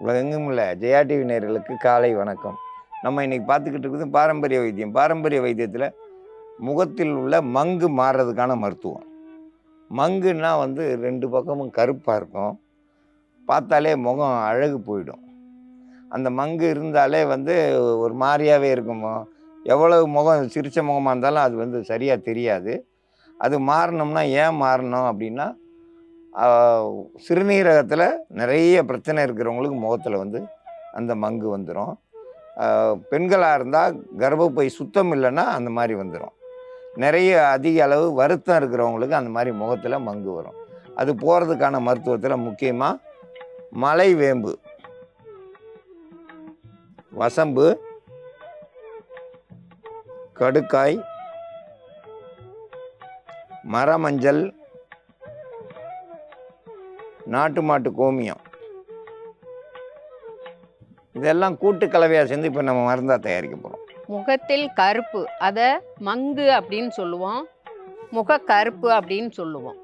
உலகெங்கும் உள்ள ஜெயா டிவி நேயர்களுக்கு காலை வணக்கம். நம்ம இன்னைக்கு பார்த்துக்கிட்டு இருக்குது பாரம்பரிய வைத்தியம். பாரம்பரிய வைத்தியத்தில் முகத்தில் உள்ள மங்கு மாறுறதுக்கான மருத்துவம். மங்குன்னா ரெண்டு பக்கமும் கருப்பாக இருக்கும். பார்த்தாலே முகம் அழகு போயிடும். அந்த மங்கு இருந்தாலே ஒரு மாதிரியாகவே இருக்குமோ. எவ்வளவு முகம் சிரித்த முகமாக இருந்தாலும் அது சரியாக தெரியாது. அது மாறணும்னா ஏன் மாறணும் அப்படின்னா, சிறுநீரகத்தில் நிறைய பிரச்சனை இருக்கிறவங்களுக்கு முகத்தில் அந்த மங்கு வந்துடும். பெண்களாக இருந்தால் கர்ப்பப்பை சுத்தம் இல்லைன்னா அந்த மாதிரி வந்துடும். நிறைய அதிக அளவு வருத்தம் இருக்கிறவங்களுக்கு அந்த மாதிரி முகத்தில் மங்கு வரும். அது போகிறதுக்கான மருத்துவத்தில் முக்கியமாக மலைவேம்பு, வசம்பு, கடுக்காய், மரமஞ்சள், நாட்டு மாட்டு கோமியம், இதெல்லாம் கூட்டு கலவையாக சேர்ந்து இப்போ நம்ம மருந்தாக தயாரிக்க போகிறோம். முகத்தில் கருப்பு, அதை மங்கு அப்படின்னு சொல்லுவோம், முக கருப்பு அப்படின்னு சொல்லுவோம்.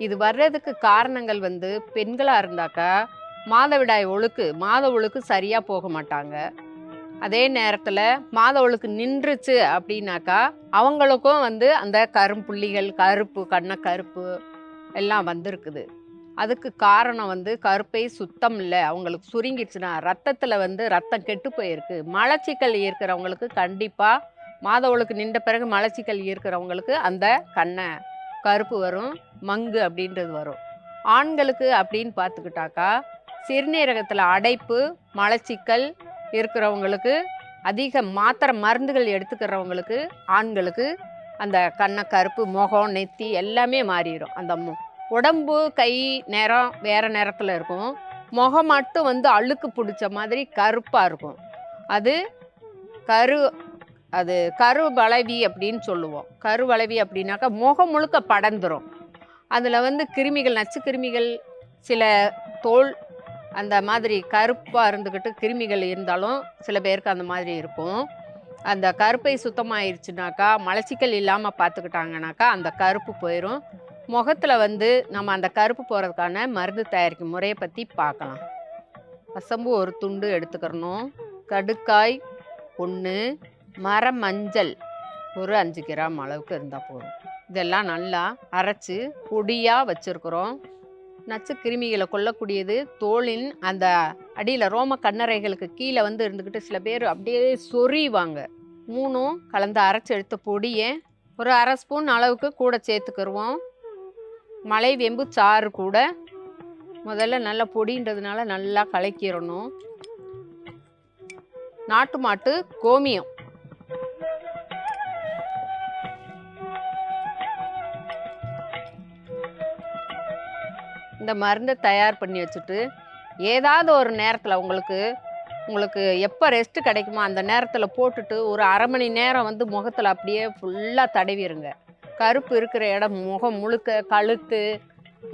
இது வர்றதுக்கு காரணங்கள் பெண்களாக இருந்தாக்கா மாத ஒழுக்கு சரியாக போக மாட்டாங்க. அதே நேரத்தில் மாத ஒழுக்கு நின்றுச்சு அப்படின்னாக்கா அவங்களுக்கும் அந்த கரும்புள்ளிகள், கருப்பு கருப்பு எல்லாம் வந்திருக்குது. அதுக்கு காரணம் கருப்பை சுத்தம் இல்லை, அவங்களுக்கு சுருங்கிடுச்சுன்னா ரத்தத்தில் ரத்தம் கெட்டு போயிருக்கு. மலச்சிக்கல் இருக்கிறவங்களுக்கு கண்டிப்பாக மாத ஒழுக்கு நின்ற பிறகு மலச்சிக்கல் இருக்கிறவங்களுக்கு அந்த கருப்பு வரும், மங்கு அப்படின்றது வரும். ஆண்களுக்கு அப்படின்னு பார்த்துக்கிட்டாக்கா சிறுநீரகத்தில் அடைப்பு, மலச்சிக்கல் இருக்கிறவங்களுக்கு, அதிக மாத்திரை மருந்துகள் எடுத்துக்கிறவங்களுக்கு, ஆண்களுக்கு அந்த கருப்பு, முகம், நெத்தி எல்லாமே மாறிடும். அந்த உடம்பு கை நிறம் வேறு நேரத்தில் இருக்கும், முகம் மட்டும் அழுக்கு பிடிச்ச மாதிரி கருப்பாக இருக்கும். அது கருவளைவி அப்படின்னு சொல்லுவோம். கருவளைவி அப்படின்னாக்கா முகம் முழுக்க படர்ந்துடும். அதில் கிருமிகள், நச்சு கிருமிகள், சில தோல் அந்த மாதிரி கருப்பாக இருந்துக்கிட்டு கிருமிகள் இருந்தாலும் சில பேருக்கு அந்த மாதிரி இருக்கும். அந்த கருப்பை சுத்தமாயிருச்சுனாக்கா, மலச்சிக்கல் இல்லாமல் பார்த்துக்கிட்டாங்கனாக்கா அந்த கருப்பு போயிடும். முகத்தில் நம்ம அந்த கருப்பு போகிறதுக்கான மருந்து தயாரிக்கும் முறையை பற்றி பார்க்கலாம். வசம்பு ஒரு துண்டு எடுத்துக்கிறணும், கடுக்காய் 1, மரமஞ்சள் ஒரு 5 கிராம் அளவுக்கு இருந்தால் போதும். இதெல்லாம் நல்லா அரைச்சி பொடியாக வச்சுருக்குறோம். நச்சு கிருமிகளை கொல்லக்கூடியது. தோலின் அந்த அடியில் ரோம கண்ணறைகளுக்கு கீழே இருந்துக்கிட்டு சில பேர் அப்படியே சொறிவாங்க. 3ம் கலந்து அரைச்சி எடுத்த பொடியை ஒரு 1/2 ஸ்பூன் அளவுக்கு கூட சேர்த்துக்கிடுவோம். மலைவேம்பு சாறு கூட முதல்ல நல்லா பொடின்றதுனால நல்லா கலக்கிடணும். நாட்டு மாட்டு கோமியம், இந்த மருந்தை தயார் பண்ணி வச்சுட்டு ஏதாவது ஒரு நேரத்தில் உங்களுக்கு எப்போ ரெஸ்ட்டு கிடைக்குமோ அந்த நேரத்தில் போட்டுட்டு ஒரு 1/2 மணி நேரம் முகத்தில் அப்படியே ஃபுல்லாக தடவிடுங்க. கருப்பு இருக்கிற இடம் முகம் முழுக்க, கழுத்து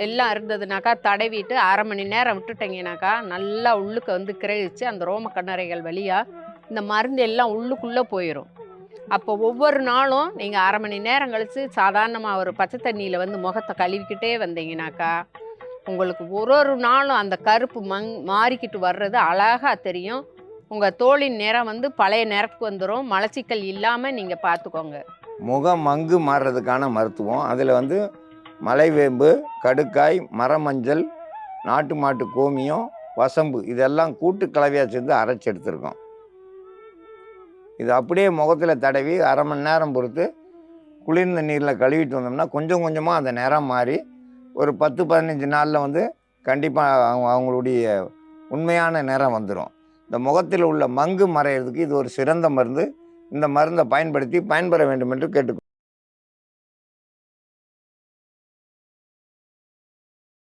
எல்லாம் இருந்ததுனாக்கா தடவிட்டு 1/2 மணி நேரம் விட்டுட்டிங்கனாக்கா நல்லா உள்ளுக்கு கிரகிச்சு அந்த ரோம கண்ணறைகள் வழியாக இந்த மருந்து எல்லாம் உள்ளுக்குள்ளே போயிடும். அப்போ ஒவ்வொரு நாளும் நீங்கள் 1/2 மணி நேரம் கழித்து சாதாரணமாக ஒரு பச்சை தண்ணியில் முகத்தை கழுவிக்கிட்டே வந்தீங்கனாக்கா உங்களுக்கு ஒரு நாளும் அந்த கருப்பு மாறிக்கிட்டு வர்றது அழகாக தெரியும். உங்கள் தோலின் நிறம் பழைய நேரத்துக்கு வந்துடும். மலச்சிக்கல் இல்லாமல் நீங்கள் பார்த்துக்கோங்க. முகம் மங்கு மாறுறதுக்கான மருத்துவம். அதில் மலைவேம்பு, கடுக்காய், மரமஞ்சள், நாட்டு மாட்டு கோமியம், வசம்பு இதெல்லாம் கூட்டு கலவையாக சேர்ந்து அரைச்சி எடுத்துருக்கோம். இது அப்படியே முகத்தில் தடவி 1/2 மணி நேரம் பொறுத்து குளிர்ந்த நீரில் கழுவிட்டு வந்தோம்னா கொஞ்சம் கொஞ்சமாக அந்த நிறம் மாறி ஒரு 10-15 நாளில் கண்டிப்பாக அவங்களுடைய உண்மையான நிறம் வந்துடும். இந்த முகத்தில் உள்ள மங்கு மறையிறதுக்கு இது ஒரு சிறந்த மருந்து. இந்த மருந்தை பயன்படுத்தி பயன்பெற வேண்டும் என்று கேட்டுக்கொள்கிறேன்.